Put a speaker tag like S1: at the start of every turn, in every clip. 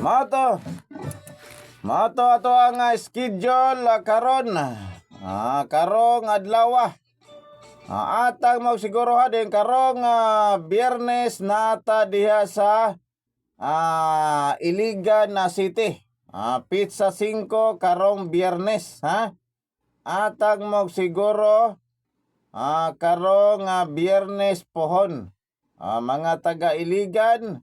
S1: Mato, mato ato ang schedule karon. Karong adlaw. Atang siguro din karong Biyernes nata diha sa Iligan na City. Pizza 5 karong Biyernes, ha? Atang siguro karong Biyernes pohon. Mga taga Iligan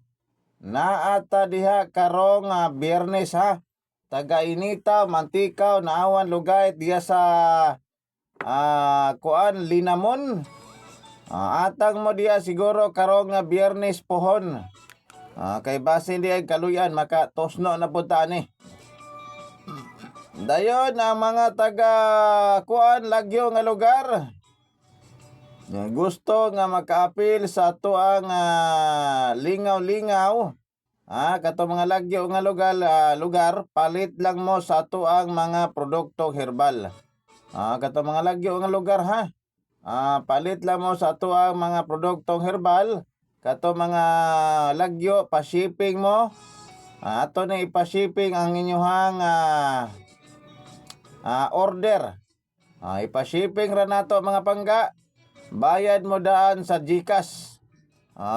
S1: na ata diha karong Biyernes, ha? Taga Inita, Mantikaw, Naawan, Lugay diha sa Linamon. Atang mo diha siguro karong Biyernes pohon. Kay basin diha kaluyan maka tosno na punta ni. Dayon ang mga taga Lagyo nga lugar. Gusto nga makaapil sa tuang lingaw-lingaw. Kato mga Lagyo nga lugar, palit lang mo sa tuang mga produktong herbal. Kato mga Lagyo nga lugar, ha? Palit lang mo sa tuang mga produktong herbal. Kato mga Lagyo, pa-shipping mo. Ato na ipa-shipping ang inyuhang order. Ipa-shipping ra nato mga pangga. Bayad mo daan sa GCash.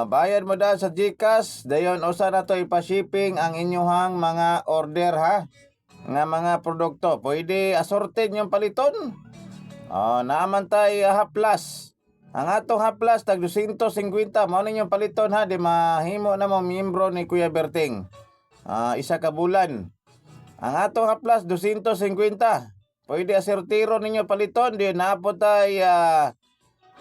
S1: Bayad mo daan sa GCash. Dayon usa na to ipa-shipping ang inyuhang mga order, ha? Nga mga produkto. Pwede assorted yung paliton. Naaman tay haplas. Ang atong haplas tag 250 mao ninyong paliton, ha? Di mahimo na mo miyembro ni Kuya Berting. Isa ka bulan. Ang atong haplas 250. Pwede asertiro ninyo paliton. Di naapot tay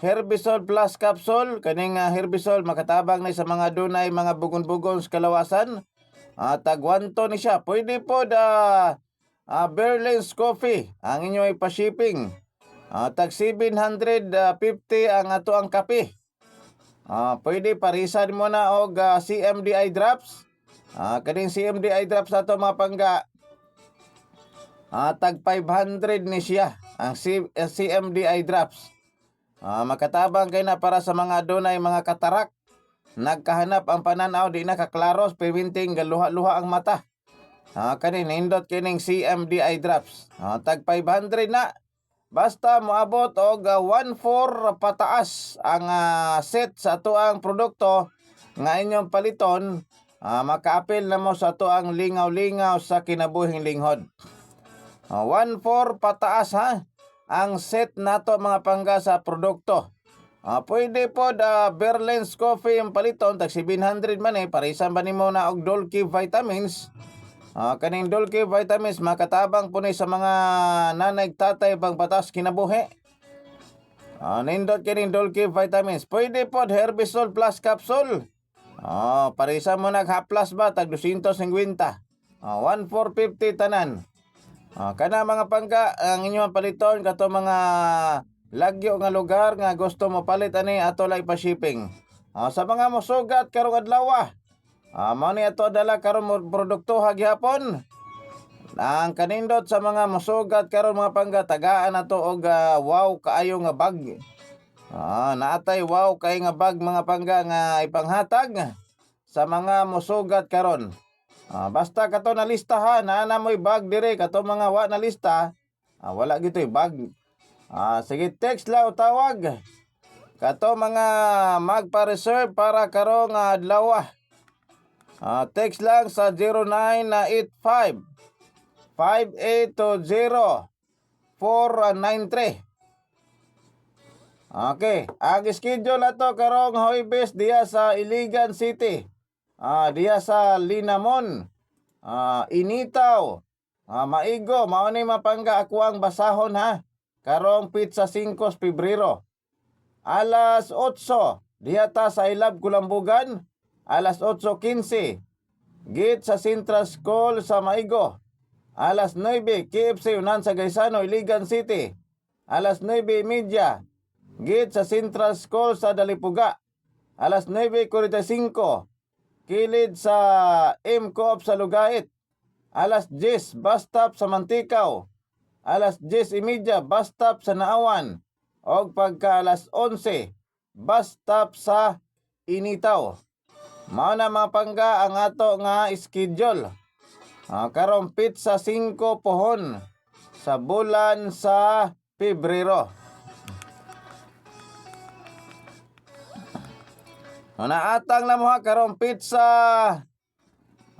S1: Herbisol plus capsule. Kaning Herbisol makatabang na sa mga dunay mga bugon-bugon sa kalawasan. Tagwanto ni siya. Pwede po Berlin's Coffee ang inyo ipa-shipping. Tag 750 ang ato ang kape. Pwede parisan mo na og CMDI drops. Kaning CMDI drops ato mga pangga. Tag 500 ni siya ang CMDI drops. Makatabang kay na para sa mga dunay mga katarak. Nagkahanap ang pananaw di na kaklaros preventing galuha-luha ang mata. Kanin nindot kining CMDI drops. Tag 500 na. Basta moabot og 1/4 pataas ang set sa tuang produkto nga inyong paliton. Makaapil na mo sa tuang lingaw-lingaw sa kinabuhing linghod. 1/4 pataas, ha? Ang set nato mga pangga sa produkto. Pwede po Berlin's Coffee yung paliton tag 700 man parisan ba nimo na og Dolce Vitamins. Kaning Dolce Vitamins makatabang po ni sa mga nanay tatay pang batas kinabuhi. Nindot kining Dolce Vitamins. Pwede po Herbisol plus capsule. Parisan mo haplas ba tag 250. 1,450 tanan. Kana mga pangga ang inyong paliton kato mga Lagyo nga lugar nga gusto mo palit ani ato lang pa-shipping. Sa mga mosugat karong adlaw, mao ni ato dala karon produkto gihapon. Ang kanindot sa mga mosugat karon mga pangga tagaan nato og wow kaayo nga bag. Naatay wow kay nga bag mga pangga nga ipanghatag sa mga mosugat karon. Basta kato na listahan na mo'y bag dire kato mga wa na lista. Wala gito'y bag. Sige, text lang o tawag. Kato mga magpa-reserve para karong adlaw. Text lang sa 0985 5820 493. Okay, ang schedule ato karong Huwebes diya sa Iligan City. Diya sa Linamon. Initaw. Maigo, mao ni mapangga ako ang basahon, ha? Karong Pizza 5 Pebrero. Alas 8 diya ta sa Ilab Kulambugan. Alas 8:15 git sa Central School sa Maigo. Alas 9 KFC Unan sa Gaisano, Iligan City. Alas 9:30 git sa Central School sa Dalipuga. Alas 9:45 kilid sa M-Coop sa Lugait. Alas 10 bus stop sa Mantikaw. Alas 10:30 bus stop sa Naawan. Og pagka alas 11 bus stop sa Initaw. Mao na mga pangga ang ato nga schedule. Karong pizza 5 pohon sa bulan sa Pebrero. Naatang na mo ha karong pizza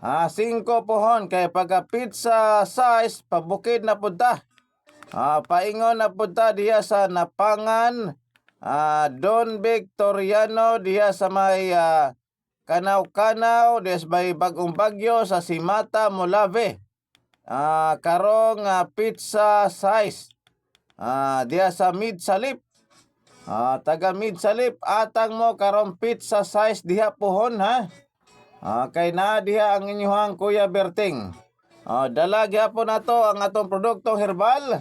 S1: 5 pohon kay pagka pizza size pabukid na punta. Paingon na punta diya sa Napangan, Don Victoriano diya sa may Kanaw-Kanaw, diya sa may Bagong Bagyo sa Simata, Molave. Karong pizza size diya sa Mid-Salip. Taga Mid-Salip atang mo karong pizza size diha pohon ha. Kay na diha ang inyong Kuya Berting. Dala gyapon nato ang atong produktong herbal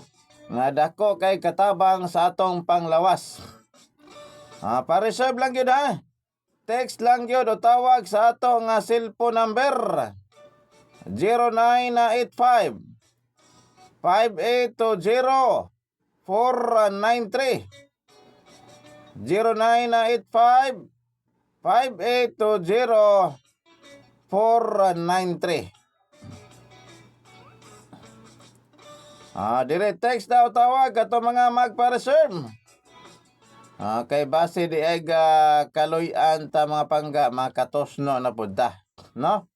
S1: nga dako kay katabang sa atong panglawas. Pa-reserve lang gyud ha. Text lang gyud o tawag sa atong cellphone number 0985 5820 493 0985 5820 493. Dire text daw tawag ato mga magpa-reserve. Kay base di ay kaloy-an ta mga pangga makatosno na punta, no?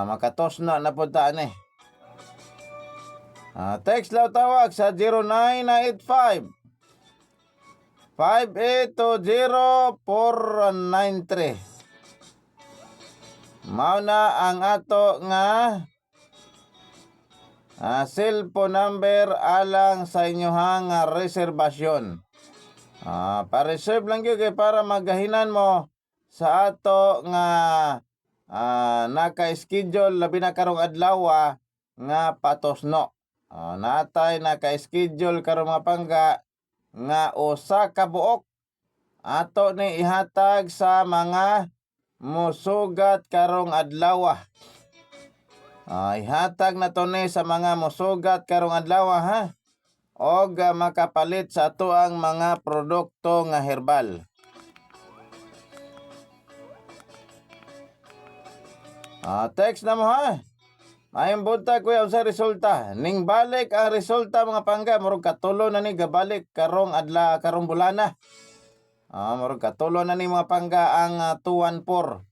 S1: Makatosno na punta ni. Text daw tawag sa 0985 5820 493. Mao na ang ato nga cellphone number alang sa inyohang reservasyon. Pa-reserve lang yun kay para magahinan mo sa ato nga naka-schedule labi na karong adlaw nga patosno. Natay naka-schedule karong mga pangga nga usa ka buok ato ni ihatag sa mga musugat karong adlaw. Ihatag na to ni sa mga musugat karong adlaw ha. Og makapalit sa ato ang mga produkto nga herbal. Text na mo ha. Mayong buntag kuya sa resulta. Ning balik ang resulta mga pangga murag katulo na ni gabalik karong karong bulana. Murag katulo na ni mga pangga ang 214.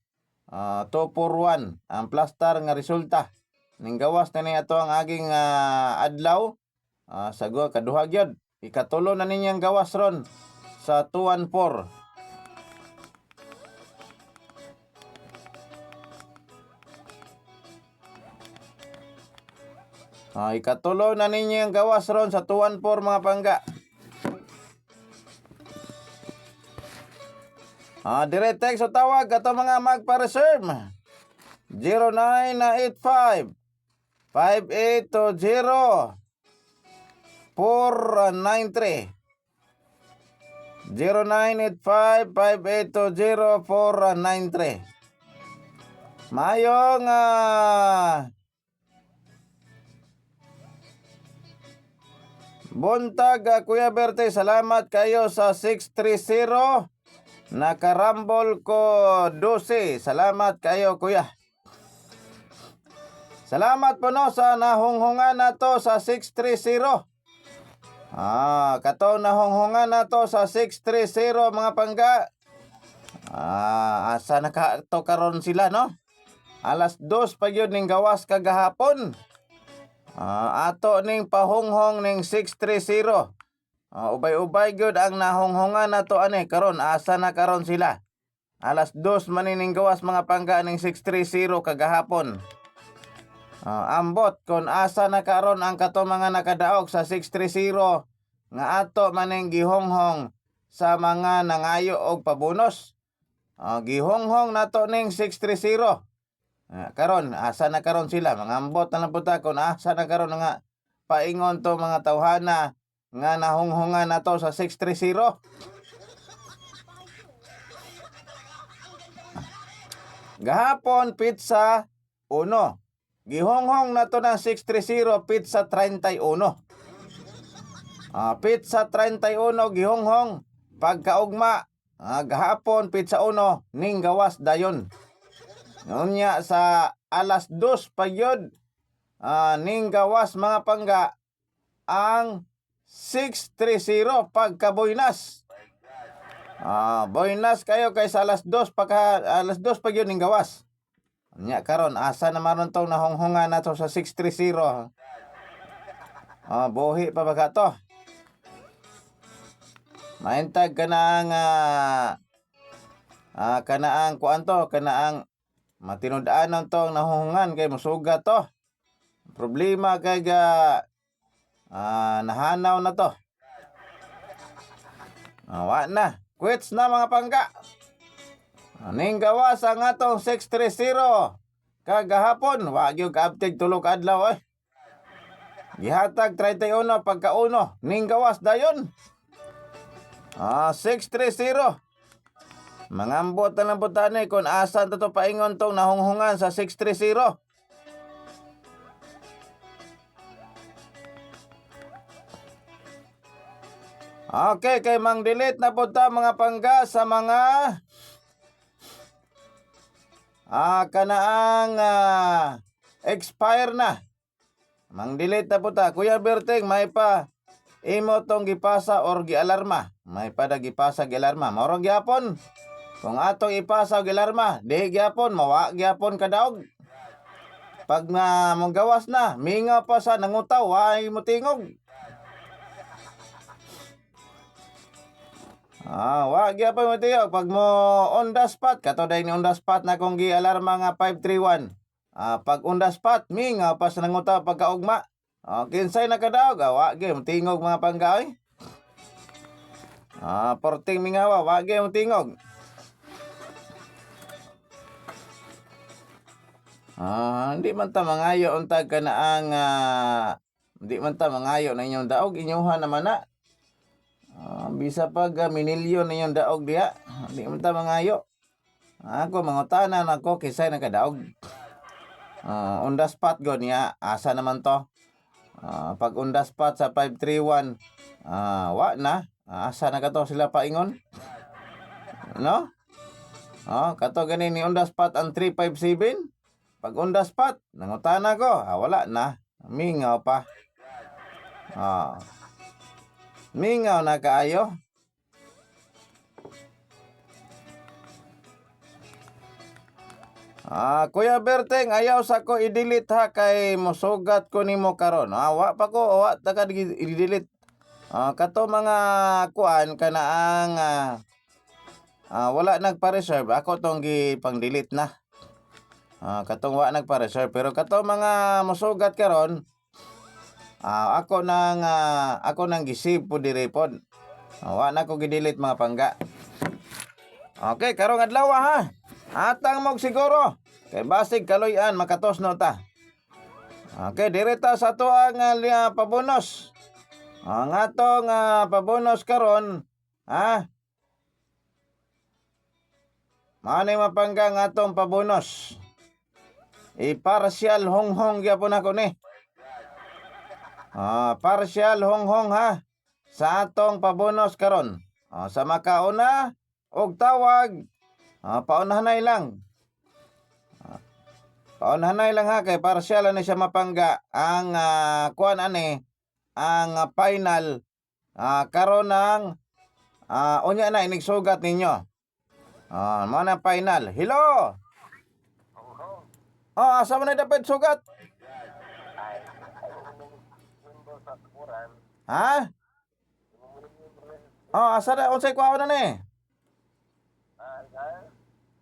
S1: 241 ang plaster nga resulta. Ning gawas na ni ato ang aging adlaw. Sago kaduha gyud. Ikatulo na ninyang gawas ron sa 214. Ikatulo na ninyo ang gawas ron sa 214 mga pangga. Dire text o tawag ato mga magpa-reserve 0985 5820 493 0985 5820 493. Mayong buntag Kuya Berte, salamat kayo sa 630. Nakarambol ko 12. Salamat kayo kuya. Salamat po no sa nahunghungan nato sa 630. Kato nahunghungan nato sa 630 mga pangga. Asa nakato karon sila no? Alas 2 pa yun ning gawas kagahapon. Ato ning pahunghong ning 630. Ubay-ubay gyud ang nahunghungan nato ani karon. Asa na karon sila? Alas 2 man ning gawas mga pangga ning 630 kagahapon. Ambot kon asa na karon ang kato mga nakadaog sa 630 nga ato maning gihonghong sa mga nangayo og pabunos. Gihonghong nato ning 630. Karon asa na karon sila? Mga ambot na lang punta kon asa na karon nga paingon to mga tawhana nga nahunghungan nato sa 630. Gahapon pizza 1. Gihonghong nato ng 630 pizza 31. Pizza 31 gihonghong pagkaugma. Gahapon pizza 1 ning gawas dayon. Ngunya sa alas 2 pa yun, ning gawas mga pangga ang 630 pagkaboynas. Boynas kayo kay sa alas 2 pa yun ning gawas. Nya karon asa naman tong nahonghongan nato sa 630. Buhi pa ba to? Maintag kanaang kanaang kuan to, kanaang matinud-anon tong nahonghongan kay mosugat to. Problema kay nahanaw na to. Wa na. Quits na mga pangga. Ning gawas ang atong 630 kagahapon. Wa gyud ka-update tulog adlaw eh. Gihatag 31 pagka-uno. Ning gawas dayon. 630. Mangambot na lang po tani kung asan to paingon tong nahunghungan sa 630. Okay, kay mang delete na po ta mga pangga sa mga kanaang expire na. Mang delete na po ta. Kuya Berting, may pa imo tong gipasa or gialarma. May pa gipasa gialarma. Maurang gyapon. Kung atong ipasa og alarma, di gyapon mawa gyapon kadaog. Pag mong gawas na, mingaw pa sa nangutaw, ay mo tingog. Wa gyapon mo tingog pag mo on the spot, kato day ni on the spot na kung gi-alarma nga 531. Pag on the spot, mingaw pa sa nangutaw pagkaugma. Kinsay na kadaog, wa gyud mo tingog mga panggaoy. Porting mingawa, wa gyud mo tingog. Hindi man ta mangayo untag kanaang hindi man ta mangayo na inyong daog, inyuha naman na. Bisa pag minilyon na inyong daog diha, hindi man ta mangayo. Ako mangutanan ako kisay nakadaog. On the spot go niya, asa naman to. Pag on the spot sa 531, wa na, asa na kato sila paingon. No? Kato ganin ni on the spot ang 357. Pag on the spot, nangutana ko, wala na. Mingaw pa. Mingaw na kaayo. Kuya Berting, ayaw sa ko i-delete ha, kay mosugat ko nimo karon. Wa pa ko, wa ta ka i-delete. Kato mga kuan kanaang wala nagpa-reserve, ako tong gipang-delete na. Katong wa nagpa-reserve, pero katong mga mosugat karon, ako nang gisave po diri pod. Wa na ko gi-delete mga pangga. Okay, karong adlaw ha. Atang mog siguro kay basig kaloy-an makatos no ta. Okay, direta sa to ang pabonos. Ang atong pabonos karon, Manay mapangga nga atong pabonos. Partial honghong gyapon ako ni. Partial honghong ha sa atong pabonos karon. Sa makauna og tawag, paunahanay lang. Paunahanay lang ha, kay partial na siya mapangga. Ang kuan ani, ang final karon ng unya na inigsugat ninyo. Mana final. Hello. Asa man na dapat sugat? Ha? Asa na unsay kuha na ni?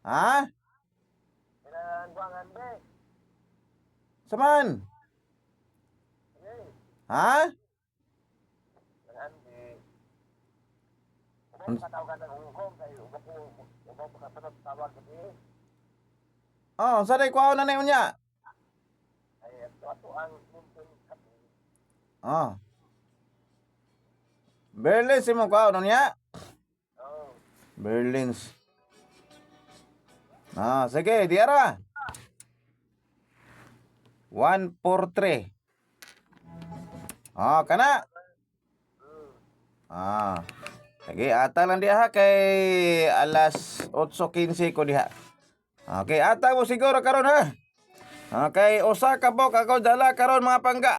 S1: Ha? Saman? Ha? Sa day kuha na unya. Berlins mo kuha na niya? Berlins. Sige, diara. 143. Kana. Sige, ata lang diha kay alas 8:15 ko diha. Okay, ata mo siguro karon ha. Okay, usa ka bok ako dala karon mga pangga.